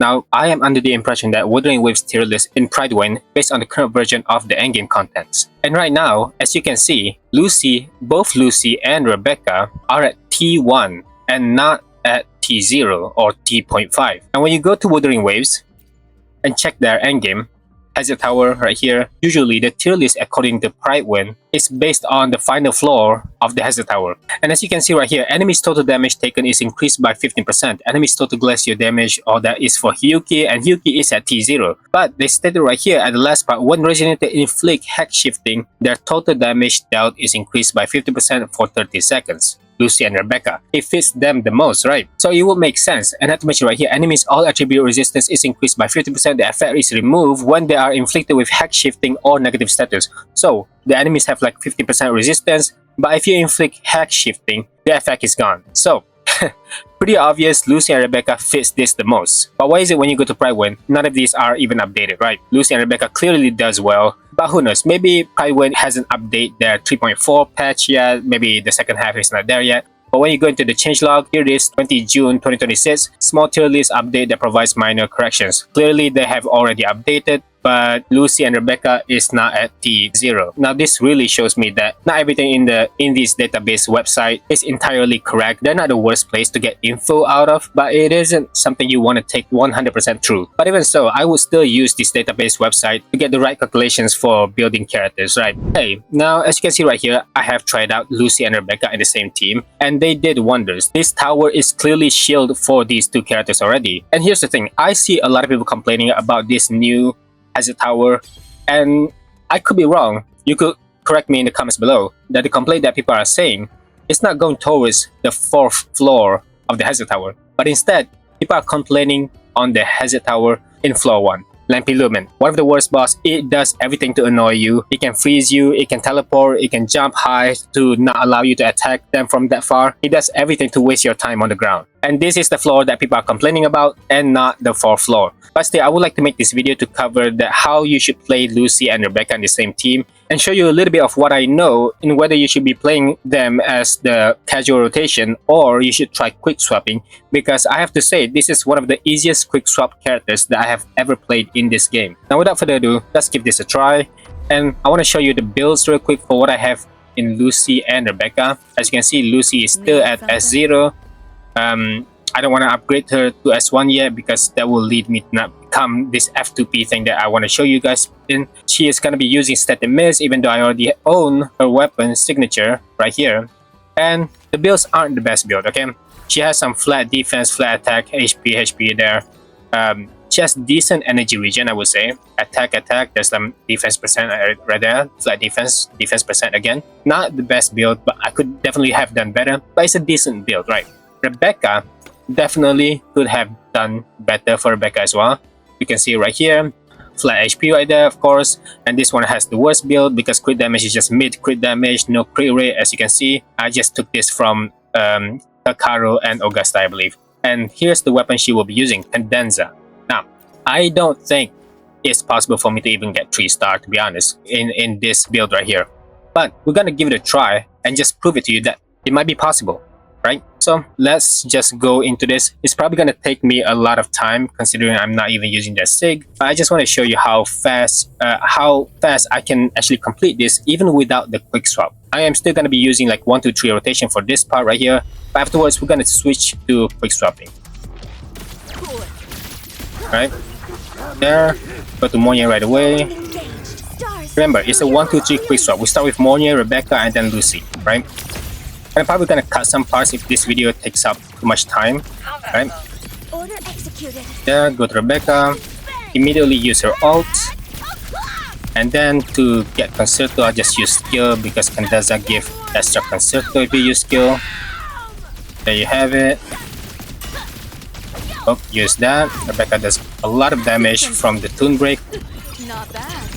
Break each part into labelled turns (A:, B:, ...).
A: Now, I am under the impression that Wuthering Waves tier list in Pride win based on the current version of the endgame contents. And right now, as you can see, both Lucy and Rebecca are at T1 and not at T0 or T.5. And when you go to Wuthering Waves and check their endgame, Hazard Tower right here, usually the tier list according to Pride win is based on the final floor of the Hazard Tower. And as you can see right here, enemies total damage taken is increased by 15%. Enemies total glacier damage, all that is for Hiyuki, and Hiyuki is at T0. But they stated right here at the last part, when resonated inflict hex shifting, their total damage dealt is increased by 50% for 30 seconds. Lucy and Rebecca. It fits them the most, right? So it will make sense. And not to mention right here, enemies all attribute resistance is increased by 50%. The effect is removed when they are inflicted with hex shifting or negative status. So the enemies have like 50% resistance, but if you inflict hex shifting, the effect is gone. So pretty obvious, Lucy and Rebecca fits this the most. But why is it when you go to Pride win, none of these are even updated, right? Lucy and Rebecca clearly does well, but who knows, maybe Pride win hasn't updated their 3.4 patch yet, maybe the second half is not there yet. But when you go into the changelog, here it is 20 June 2026, small tier list update that provides minor corrections. Clearly they have already updated, but Lucy and Rebecca is not at T0. Now this really shows me that not everything in this database website is entirely correct. They're not the worst place to get info out of, but it isn't something you want to take 100% true. But even so, I would still use this database website to get the right calculations for building characters, right? Hey, now as you can see right here, I have tried out Lucy and Rebecca in the same team, and they did wonders. This tower is clearly shielded for these two characters already. And here's the thing, I see a lot of people complaining about this new Hazard Tower, and I could be wrong. You could correct me in the comments below that the complaint that people are saying is not going towards the 4th floor of the Hazard Tower, but instead people are complaining on the Hazard Tower in floor 1. Lampy Lumen, one of the worst boss. It does everything to annoy you. It can freeze you, it can teleport, it can jump high to not allow you to attack them from that far. It does everything to waste your time on the ground. And this is the floor that people are complaining about and not the 4th floor. But still, I would like to make this video to cover how you should play Lucy and Rebecca in the same team and show you a little bit of what I know in whether you should be playing them as the casual rotation or you should try quick swapping, because I have to say this is one of the easiest quick swap characters that I have ever played in this game. Now without further ado, let's give this a try, and I want to show you the builds real quick for what I have in Lucy and Rebecca. As you can see, Lucy is still at S0. I don't want to upgrade her to S1 yet because that will lead me to not become this F2P thing that I want to show you guys in. She is going to be using static miss, even though I already own her weapon signature right here. And the builds aren't the best build, okay? She has some flat defense, flat attack, HP there. She has decent energy regen, I would say. Attack, there's some defense percent right there. Flat defense percent again. Not the best build, but I could definitely have done better. But it's a decent build, right? Rebecca definitely could have done better for Rebecca as well. You can see right here, flat HP right there, of course. And this one has the worst build because crit damage is just mid crit damage, no crit rate. As you can see, I just took this from Kuro and Augusta, I believe. And here's the weapon she will be using, Cadenza. Now, I don't think it's possible for me to even get 3-star, to be honest, in this build right here. But we're gonna give it a try and just prove it to you that it might be possible, right? So let's just go into this. It's probably gonna take me a lot of time considering I'm not even using that sig. But I just want to show you how fast I can actually complete this even without the quick swap. I am still gonna be using like 1, 2, 3 rotation for this part right here. But afterwards, we're gonna switch to quick swapping. Right there, go to Mornye right away. Remember, it's a 1, 2, 3 quick swap. We start with Mornye, Rebecca, and then Lucy, right? I'm probably gonna cut some parts if this video takes up too much time, right? There, go to Rebecca, immediately use her ult, and then to get Concerto, I'll just use skill because Cadenza give extra Concerto if you use skill. There you have it. Oh, use that. Rebecca does a lot of damage from the Toon Break.
B: Not bad.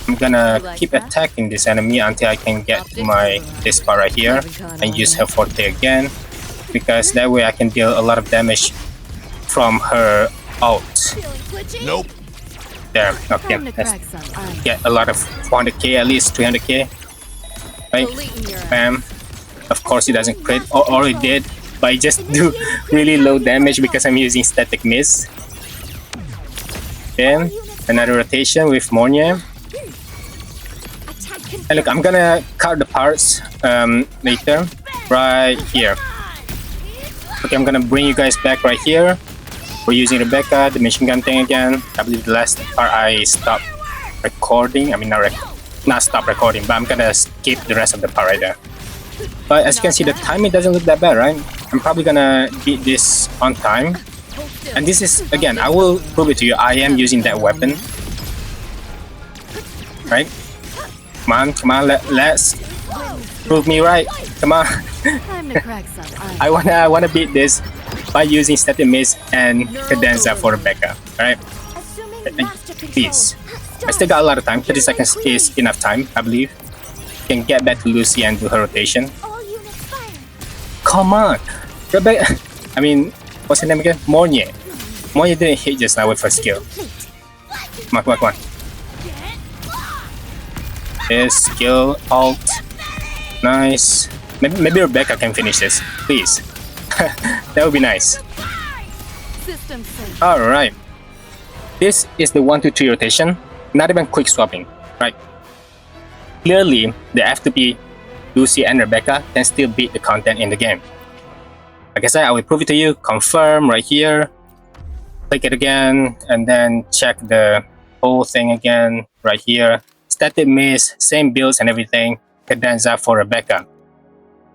A: I'm gonna keep attacking this enemy until I can get to this part right here and use her forte again, because that way I can deal a lot of damage from her ult.
C: Nope.
A: There, okay. Let's get a lot of 400k, at least 300k. Right? Bam. Of course it doesn't crit, or it did, but it just do really low damage because I'm using static miss. Then another rotation with Mornye. And look, I'm gonna cut the parts later, right here. Okay, I'm gonna bring you guys back right here. We're using Rebecca, the machine gun thing again. I believe the last part I stopped recording. I mean, not stop recording, but I'm gonna skip the rest of the part right there. But as you can see, the timing doesn't look that bad, right? I'm probably gonna beat this on time. And this is, again, I will prove it to you. I am using that weapon. Right? Come on, let's prove me right. Come on. I wanna beat this by using Static Mist and Cadenza for Rebecca. Alright? Please. I still got a lot of time. 30 seconds is enough time, I believe. Can get back to Lucy and do her rotation. Come on! Rebecca! I mean, what's her name again? Mornye. Mornye didn't hit just now with her skill. Come on. This skill, alt. Nice. Maybe Rebecca can finish this. Please. That would be nice. Alright. This is the 1-2-3 rotation. Not even quick swapping. Right. Clearly, the F2P, Lucy and Rebecca can still beat the content in the game. Like I said, I will prove it to you. Confirm right here. Click it again. And then check the whole thing again right here. Static Mist, same builds and everything. Cadenza for Rebecca.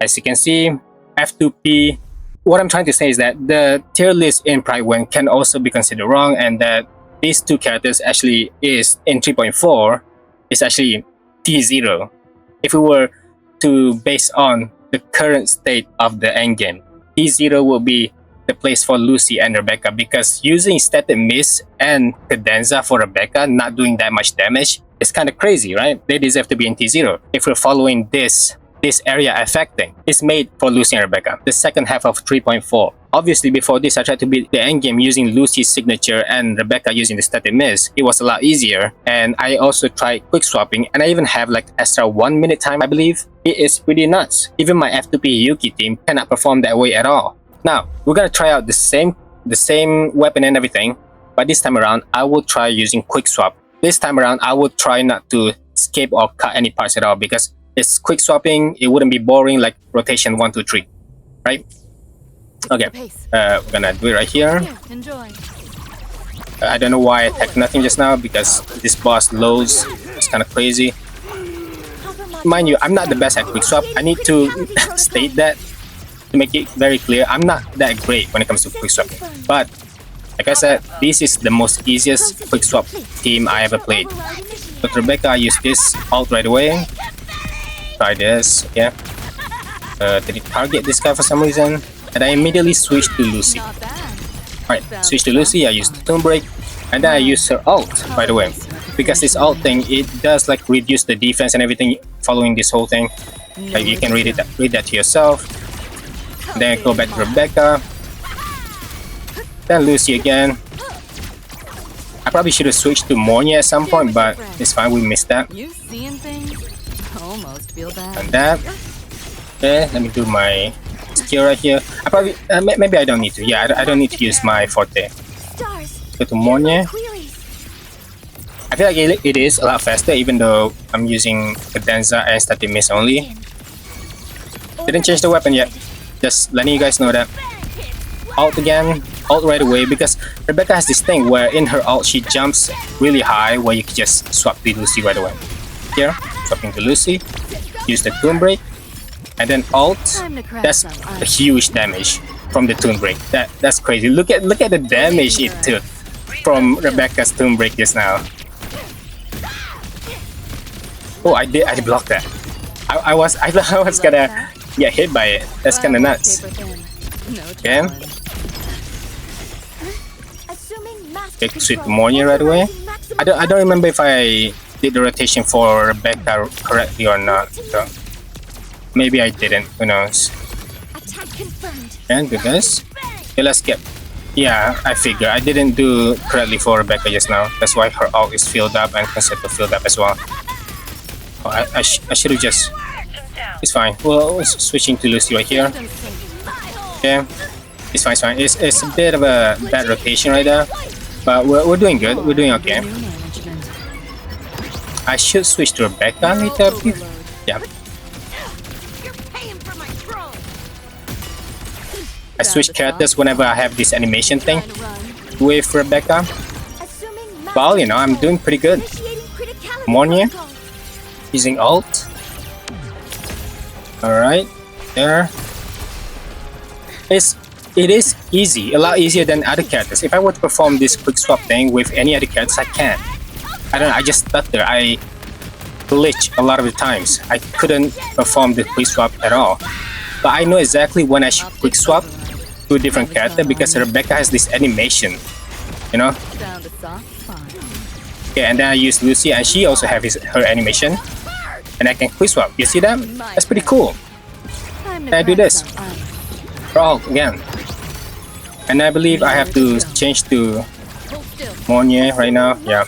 A: As you can see, F2P. What I'm trying to say is that the tier list in Pride Win can also be considered wrong, and that these two characters actually is in 3.4 is actually T0. If we were to base on the current state of the endgame, T0 will be the place for Lucy and Rebecca, because using Static Mist and Cadenza for Rebecca not doing that much damage is kind of crazy, right? They deserve to be in T0. If we're following this area affecting, it's made for Lucy and Rebecca, the second half of 3.4. Obviously, before this, I tried to beat the endgame using Lucy's signature and Rebecca using the Static Mist. It was a lot easier, and I also tried quick swapping, and I even have like extra 1 minute time, I believe. It is pretty nuts. Even my F2P Hiyuki team cannot perform that way at all. Now, we're gonna try out the same weapon and everything, but this time around, I will try using quick swap. This time around, I will try not to skip or cut any parts at all, because it's quick swapping. It wouldn't be boring like rotation 1, 2, 3, right? Okay, we're gonna do it right here. I don't know why I attacked nothing just now, because this boss loads. It's kind of crazy. Mind you, I'm not the best at quick swap. I need to state that to make it very clear. I'm not that great when it comes to quick swap, but like I said, this is the most easiest quick swap team I ever played. With Rebecca, I use this alt right away. Try this, yeah. Did it target this guy for some reason? And I immediately switched to Lucy. Alright, switch to Lucy, I used the Tomb Break, and then I used her ult, by the way. Because this ult thing, it does like reduce the defense and everything following this whole thing. Like, you can read that to yourself. Then go back to Rebecca. Then Lucy again. I probably should have switched to Mornye at some point, but it's fine, we missed that. And that. Okay, let me do my skill right here. I probably, maybe I don't need to. Yeah, I don't need to use my forte. Go to Mornye. I feel like it is a lot faster, even though I'm using Cadenza and Static Mist only. Didn't change the weapon yet. Just letting you guys know that. Ult again. Ult right away, because Rebecca has this thing where in her ult she jumps really high, where you can just swap to Lucy right away. Here, swapping to Lucy. Use the Tomb Break. And then ult. That's a huge damage from the Tomb Break. That's crazy. Look at the damage it took from Rebecca's Tomb Break just now. Oh, I blocked that. I thought I was gonna get hit by it. That's kinda nuts. Okay. Okay, switch to Mornye right away. I don't remember if I did the rotation for Rebecca correctly or not. So maybe I didn't. Who knows? And do this. Okay, let's get. Yeah, I figure I didn't do correctly for Rebecca just now. That's why her ult is filled up and Concepto filled up as well. Oh, I should have just. It's fine. Well, switching to Lucy right here. Okay, it's fine. It's a bit of a bad rotation right there. But we're doing good. We're doing okay. I should switch to Rebecca later. Yeah. I switch characters whenever I have this animation thing with Rebecca. Well, you know, I'm doing pretty good. Mornye using ult. Alright, there. It is easy, a lot easier than other characters. If I were to perform this quick swap thing with any other characters, I can't. I don't know, I just stutter. I glitch a lot of the times. I couldn't perform the quick swap at all. But I know exactly when I should quick swap to a different character because Rebecca has this animation, you know? Okay, and then I use Lucy and she also has her animation. And I can quick swap. You see that? That's pretty cool. And I do this. Brawl again. And I believe I have to change to Mornye right now. Yeah.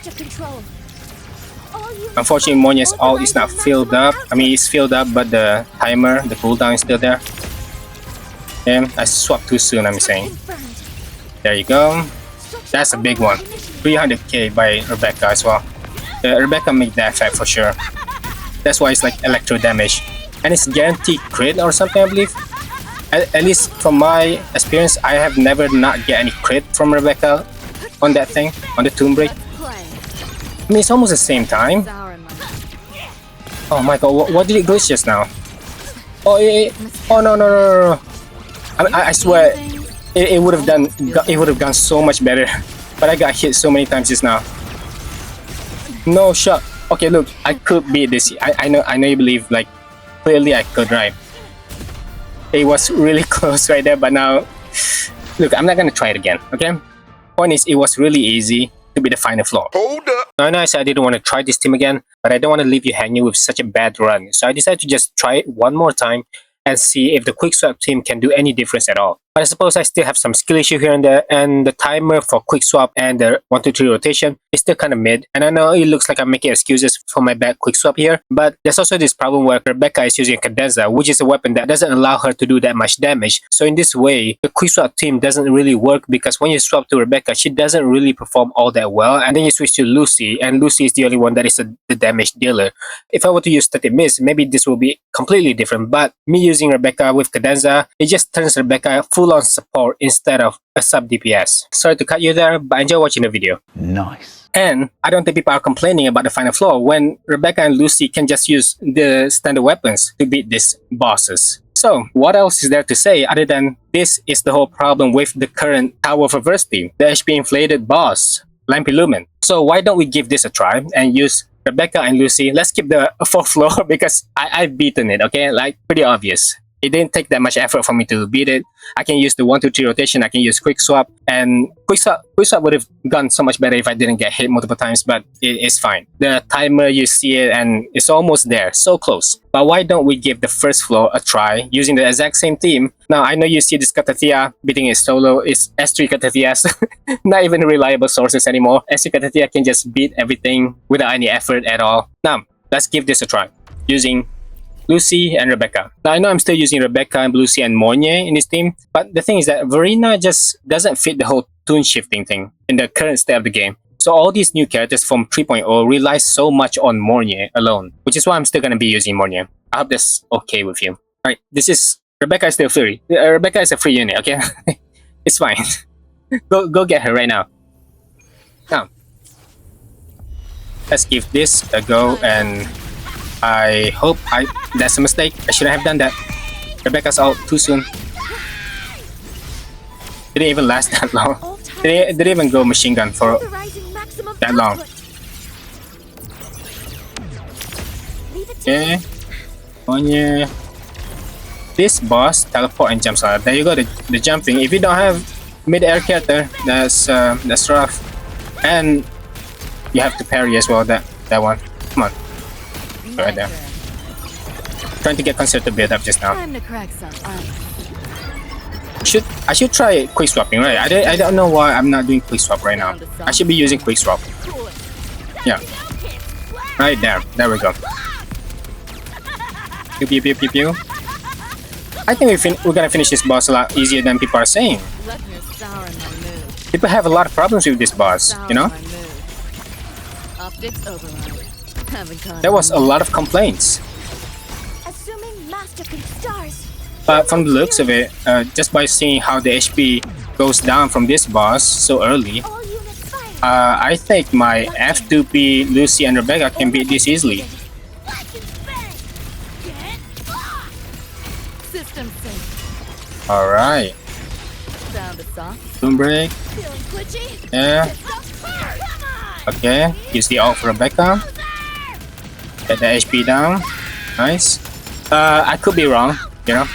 A: Unfortunately, Mornye's ult is not filled up. I mean, it's filled up, but the timer, the cooldown is still there. And I swapped too soon, I'm saying. There you go. That's a big one. 300k by Rebecca as well. Rebecca made that effect for sure. That's why it's like electro damage. And it's guaranteed crit or something, I believe. At least from my experience, I have never not get any crit from Rebecca on that thing, on the Tomb Break. I mean, it's almost the same time. Oh my god, what did it glitch just now? Oh, oh no. I swear, it would have gone so much better. But I got hit so many times just now. No shot. Okay, look, I could beat this. I know you believe, like, clearly I could, right? It was really close right there, but now, look, I'm not gonna try it again, okay? Point is, it was really easy to be the final floor. Hold up! Now, I know I said I didn't want to try this team again, but I don't want to leave you hanging with such a bad run. So I decided to just try it one more time and see if the quick swap team can do any difference at all. But I suppose I still have some skill issue here and there, and the timer for quick swap and the 1-2-3 rotation is still kind of mid. And I know it looks like I'm making excuses for my bad quick swap here, but there's also this problem where Rebecca is using Cartethyia, which is a weapon that doesn't allow her to do that much damage. So in this way, the quick swap team doesn't really work because when you swap to Rebecca, she doesn't really perform all that well. And then you switch to Lucy, and Lucy is the only one that is the damage dealer. If I were to use static miss, maybe this will be completely different. But me using Rebecca with Cartethyia, it just turns Rebecca full-on support instead of a sub DPS. Sorry to cut you there, but enjoy watching the video.
B: Nice.
A: And I don't think people are complaining about the final floor when Rebecca and Lucy can just use the standard weapons to beat these bosses. So what else is there to say other than this is the whole problem with the current Tower of Adversity, the HP inflated boss, Lampy Lumen. So why don't we give this a try and use Rebecca and Lucy? Let's keep the 4th floor because I've beaten it, okay? Like, pretty obvious. It didn't take that much effort for me to beat it. I can use the 1-2-3 rotation, I can use quick swap, and quick swap would have gone so much better if I didn't get hit multiple times, but it's fine. The timer, you see it, and it's almost there, so close. But why don't we give the 1st floor a try using the exact same team? Now, I know you see this Cartethyia beating it solo. It's S3 Cartethyia, not even reliable sources anymore. S3 Cartethyia can just beat everything without any effort at all. Now, let's give this a try using Lucy and Rebecca. Now, I know I'm still using Rebecca and Lucy and Mornye in this team, but the thing is that Verena just doesn't fit the whole tune shifting thing in the current state of the game. So all these new characters from 3.0 rely so much on Mornye alone, which is why I'm still going to be using Mornye. I hope that's okay with you. Alright, this is... Rebecca is still free. Rebecca is a free unit, okay? It's fine. Go get her right now. Now, let's give this a go, and I hope that's a mistake. I shouldn't have done that. Rebecca's out too soon. Didn't even last that long. Didn't even go machine gun for that long. Okay. Mornye. This boss teleport and jumps out. There you go, the jumping. If you don't have mid-air character, that's rough. And you have to parry as well, that one. Come on. Right there. Trying to get concert to build up just now. I should try quick swapping, right? I don't know why I'm not doing quick swap right now. I should be using quick swap. Yeah. Right there. There we go. Pew pew pew pew pew. I think we're gonna finish this boss a lot easier than people are saying. People have a lot of problems with this boss, you know?
B: Optics override. Haven't caught
A: There was a lot of complaints.
C: Assuming Master can stars.
A: But from the looks of it, just by seeing how the HP goes down from this boss so early,
C: All units fire.
A: I think my F2P, Lucy, and Rebecca can beat this easily.
B: system safe.
A: Alright,
B: Sound a soft.
A: Boom Break,
C: Feeling twitchy?
A: yeah,
C: Come on!
A: okay, use the ult for Rebecca, get the HP down, nice. I could be wrong, you know,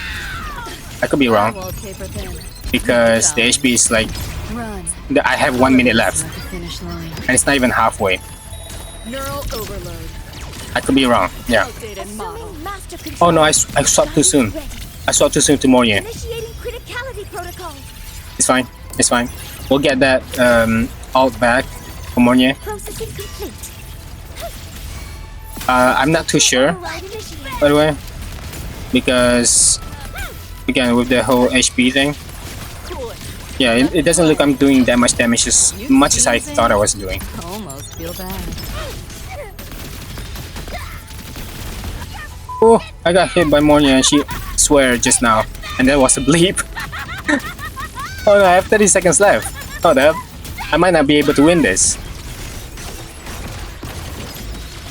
A: I could be wrong,
B: Wallpaper pen.
A: because the HP is like,
B: Run.
A: I have 1 minute left,
B: At the finish line.
A: and it's not even halfway.
B: Neural overload.
A: I could be wrong, yeah.
B: Outdated model.
C: Assuming Master can
A: Oh no, I swapped too soon. I swapped too soon to Mornye.
C: Initiating criticality protocol.
A: It's fine, it's fine. We'll get that ult back for Mornye.
C: Processing complete.
A: I'm not too sure,
C: Override initiated.
A: by the way, because again with the whole HP thing, yeah, it doesn't look I'm doing that much damage as much as I thought I was doing.
B: Almost feel bad.
A: Oh, I got hit by Mornye and she swear just now, and that was a bleep. Oh no, I have 30 seconds left. Hold up, I might not be able to win this.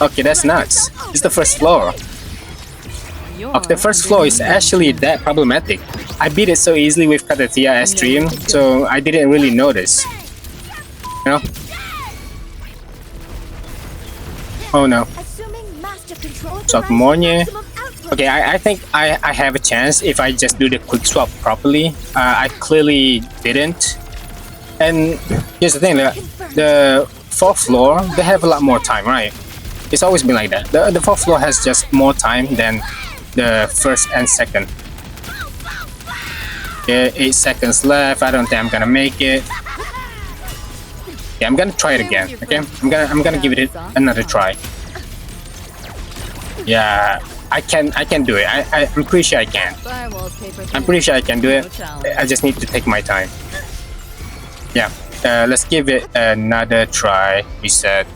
A: Okay, that's nuts. It's the first floor. Okay, the first floor is actually that problematic. I beat it so easily with Cartethyia as stream, so I didn't really notice. You know? Oh no.
C: Assuming Master control.
A: Swap Mornye. Okay, I think I have a chance if I just do the quick swap properly. I clearly didn't. And here's the thing, the fourth floor, they have a lot more time, right? It's always been like that. The fourth floor has just more time than the first and second. Okay, 8 seconds left. I don't think I'm gonna make it. Yeah, I'm gonna try it again. Okay, I'm gonna give it another try. Yeah, I can do it. I'm pretty sure I can.
B: Fire wallpaper
A: I'm pretty sure I can do it. I just need to take my time. Yeah, let's give it another try. Reset.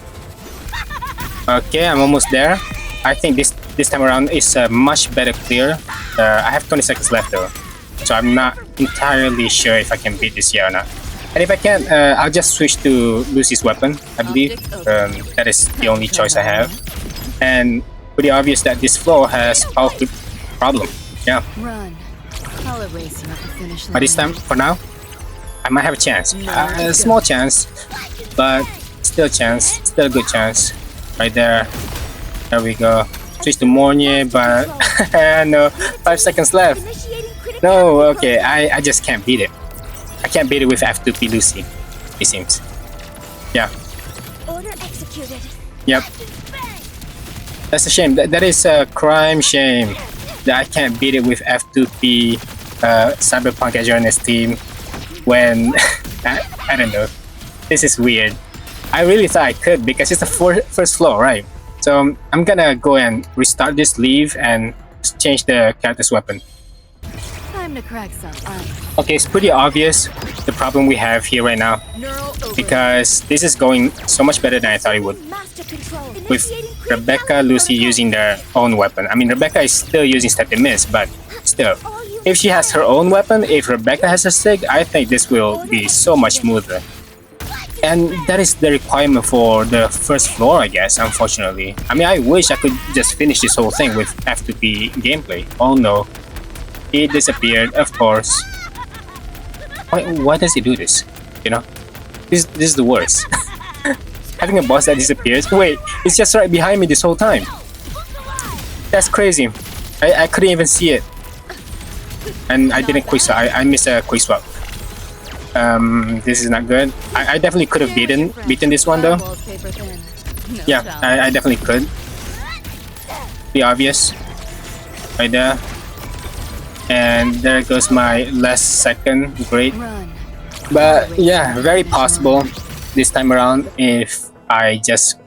A: Okay, I'm almost there. I think this time around is a much better clear. I have 20 seconds left though, so I'm not entirely sure if I can beat this here or not. And if I can, I'll just switch to Lucy's weapon. I believe that is the only choice I have. And pretty obvious that this floor has power creep problem. Yeah,
B: Run. I'll erase you at the finish line.
A: but this time, for now, I might have a chance. A small chance, but still a chance. Still a good chance. Right there. There we go. Switch to Mornye, but no, 5 seconds left.
C: Initiating criticality
A: No, okay, I just can't beat it. I can't beat it with F2P Lucy, it seems. Yeah,
C: Order executed.
A: yep. That's a shame. That is a crime shame that I can't beat it with F2P Cyberpunk Azure team when I don't know. This is weird. I really thought I could because it's the first floor, right? So I'm gonna go and restart this leave and change the character's weapon.
B: Time to crack some ice.
A: Okay, it's pretty obvious the problem we have here right now
B: Neural overload.
A: because this is going so much better than I thought it would.
C: Master control.
A: With
C: Initiating
A: Rebecca,
C: criticality
A: Lucy
C: protocol.
A: using their own weapon. I mean, Rebecca is still using Step and Miss, but still. If she has her own weapon, if Rebecca has a stick, I think this will be so much smoother. And that is the requirement for the first floor, I guess, unfortunately. I mean, I wish I could just finish this whole thing with F2P gameplay. Oh no. It disappeared, of course. Why does he do this? You know? This is the worst. Having a boss that disappears. Wait, it's just right behind me this whole time. That's crazy. I couldn't even see it. And I didn't quick swap. I missed a quick swap. This is not good. I definitely could have beaten this one though.
B: Fire wallpaper pen. No
A: Yeah,
B: challenge.
A: I definitely could. Be obvious. Right there. And there goes my last second. Great.
B: Run.
A: But yeah, very possible this time around if I just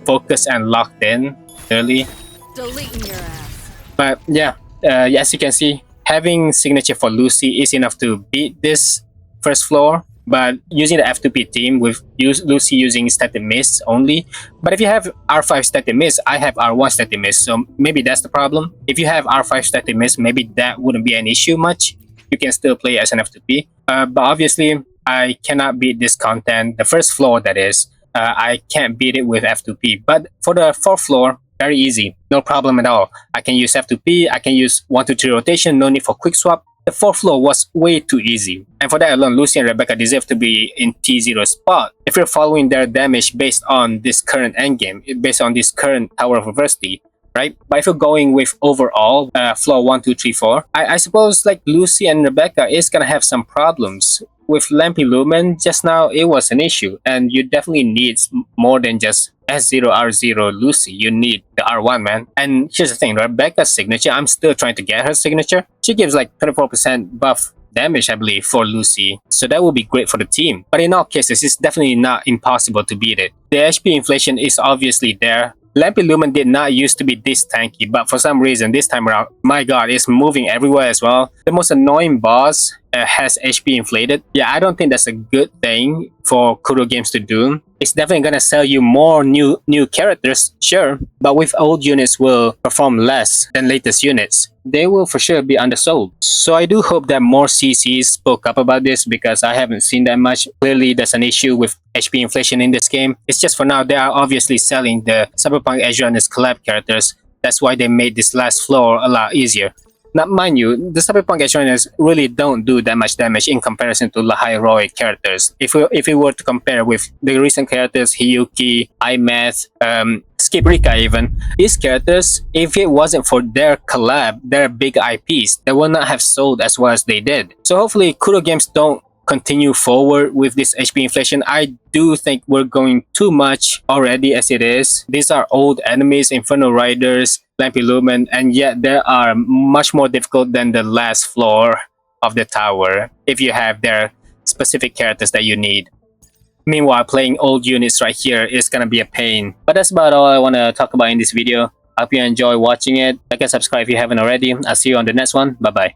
A: focus and locked in early.
B: Deleting your ass.
A: But yeah, as you can see, having signature for Lucy is enough to beat this first floor but using the F2P team with Lucy using static miss only. But if you have R5 static miss, I have R1 static miss, so maybe that's the problem. If you have R5 static miss, maybe that wouldn't be an issue much. You can still play as an F2P. But obviously, I cannot beat this content, the first floor that is. I can't beat it with F2P. But for the fourth floor, very easy, no problem at all. I can use F2P, I can use 1-2-3 rotation, no need for quick swap. The fourth floor was way too easy. And for that alone, Lucy and Rebecca deserve to be in T0 spot. If you're following their damage based on this current endgame, based on this current Tower of Adversity, right? But if you're going with overall floor 1, 2, 3, 4, I suppose like Lucy and Rebecca is gonna have some problems. With Lampy Lumen, just now it was an issue, and you definitely need more than just S0, R0 Lucy. You need the R1, man. And here's the thing, Rebecca's signature, I'm still trying to get her signature. She gives like 24% buff damage, I believe, for Lucy. So that would be great for the team. But in all cases, it's definitely not impossible to beat it. The HP inflation is obviously there. Lampy Lumen did not used to be this tanky, but for some reason this time around, my god, it's moving everywhere as well. The most annoying boss has HP inflated. Yeah, I don't think that's a good thing for Kuro games to do. It's definitely gonna sell you more new characters, sure, but with old units will perform less than latest units. They will for sure be undersold. So I do hope that more CCs spoke up about this because I haven't seen that much. Clearly there's an issue with HP inflation in this game. It's just for now they are obviously selling the Cyberpunk Edgerunners collab characters. That's why they made this last floor a lot easier. Now, mind you, the Cyberpunk Edgerunners really don't do that much damage in comparison to the heroic characters. If we were to compare with the recent characters, Hiyuki, Aemeath, Skip Rika even, these characters, if it wasn't for their collab, their big IPs, they would not have sold as well as they did. So hopefully Kuro games don't continue forward with this HP inflation. I do think we're going too much already as it is. These are old enemies, Inferno Riders, Lampy Lumen, and yet they are much more difficult than the last floor of the tower if you have their specific characters that you need. Meanwhile, playing old units right here is gonna be a pain. But that's about all I want to talk about in this video. I hope you enjoy watching it. Like and subscribe if you haven't already. I'll see you on the next one. Bye bye.